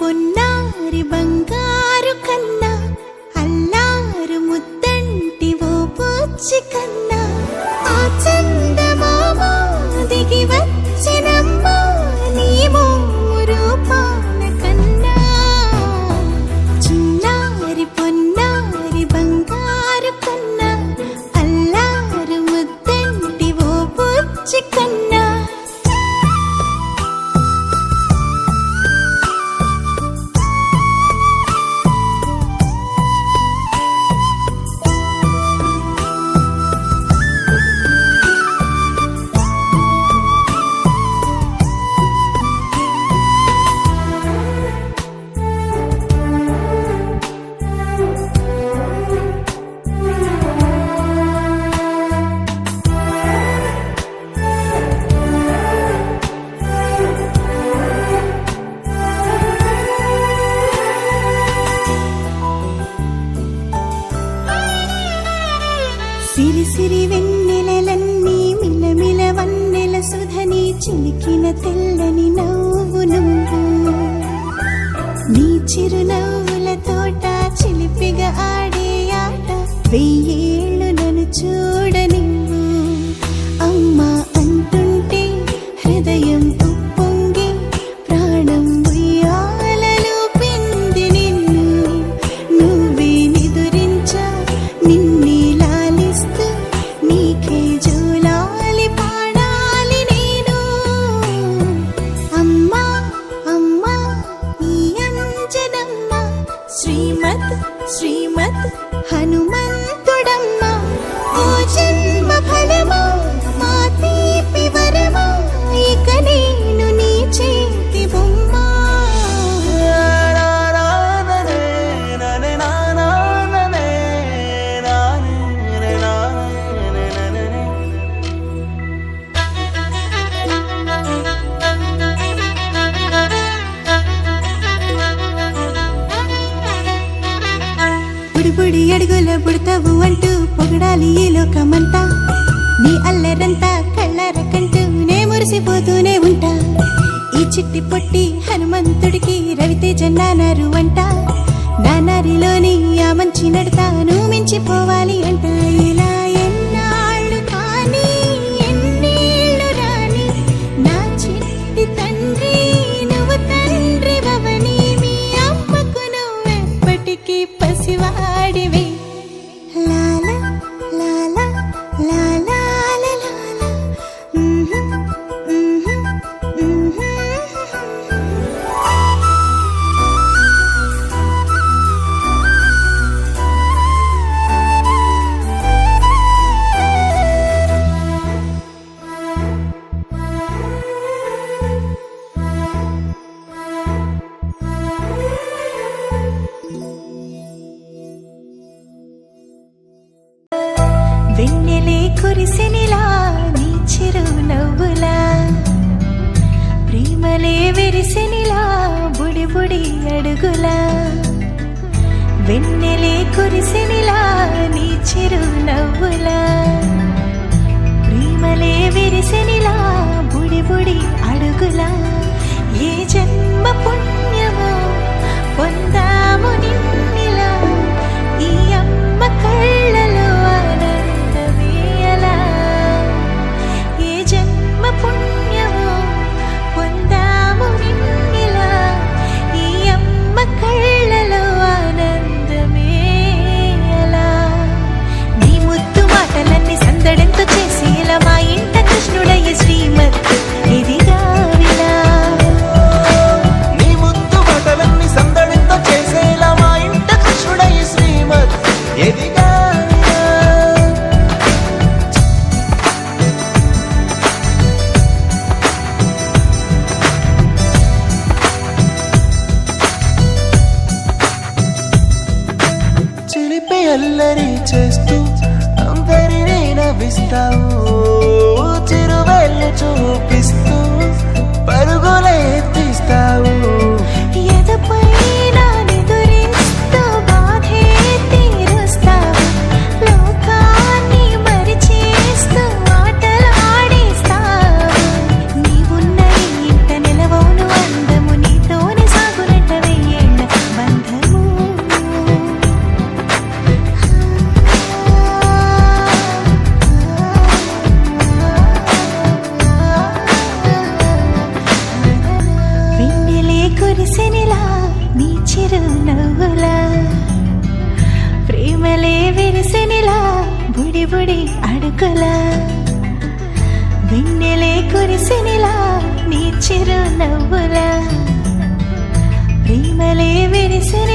పొన్నారి బంగారు కన్నా అల్లారు ముద్దంటి ఓ పూచి కన్నా ఆ చందమామ దిగి వచ్చినమ్మ నీ రూపాల కన్నా చిన్నారి పొన్నారి బంగారు కన్నా అల్లారు ముద్దంటి ఓ పూచి కన్నా సిరి సిరి వెన్నెలలన్నీ మిలమిల వన్నెల సుధని చిలికిన తెల్లని నవ్వు నువ్వు నీ చిరునవ్వుల తోట చిలిపిగా ఆడే ఆట వెయ్యేళ్ళు నన్ను చూడనివ్వు అమ్మా అంటుంటే హృదయం ఉప్పొంగి ప్రాణం ఉయ్యాలలో పిండి నిన్ను నువ్వే నిదురించా నిన్నే నీకే జోలాలి పాడాలి నేను అమ్మా అమ్మా ఈ అంజనమ్మ శ్రీమత్ శ్రీమత్ హనుమంతుడమ్మ ఓ జన్మ ఫలమా మా తీపి వరమా ఇక నేను నీ చేతి బొమ్మ బుడి అడుగుల బుడతావు అంటూ పొగడాలి ఈ లోకమంతా నీ అల్లరంతా కళ్ళరకంటూ నే మురిసిపోతూనే ఉంటా ఈ చిట్టి పొట్టి హనుమంతుడికి రవితేజ నానారు అంట నానారిలోని ఆ మంచి నడతాను మించిపోవాలి అంట ఇలా ఎన్నాళ్ళు కానీ ఎన్నేళ్ళు రాని నా చిట్టి తండ్రి నువ్వు తండ్రి భవని మీ అమ్మకు నువ్వెప్పటికీ పసివాడివి లాలా లాలా లాలా లాలా వెన్నెలే కురిసెనిలా నీ చిరునవ్వులా ప్రేమలే విరిసెనిలా బుడి బుడి అడుగులా వెన్నెలే కురిసెనిలా నీ చిరునవ్వులా ప్రేమలే విరిసెనిలా బుడి బుడి అడుగులా ఏ జన్మ పుణ్యమో పొందాము నిన్నిలా ఈ అమ్మ కళ్ళలో పుణ్యమో పొందాము నిన్నిలా ఈ అమ్మ కళ్ళలో ఆనందమే అలా నీ ముద్దు మాటలన్నీ సందడెంతో చేసి ఇలా మా ఇంట కృష్ణుడయ్య శ్రీమత్ ఇదిగా విలా నీ ముద్దు మాటలన్నీ సందడెంతో చేసేలా మా ఇంట కృష్ణుడయ్య శ్రీమత్ ఇదిగా అల్లరి చేస్తూ అందరినీ నవ్విస్తావు చిరువెళ్ళు చూపిస్తూ పరుగులే ఎత్తిస్తావు ఎదపై నిదురిస్తూ బాధే తీరుస్తావు లోకాన్ని మరిచేస్తూ ఆటలాడిస్తావు నీవున్న ఇంట నిలవవును అందము నీతోనే సాగునట్టవే కురిసెనిలా నీ చిరు నవ్వులా ప్రేమలే విరిసెనిలా బుడి బుడి అడుగులా వెన్నెలే కురిసెనిలా నీ చిరు నవ్వులా ప్రేమలే విరిసెనిలా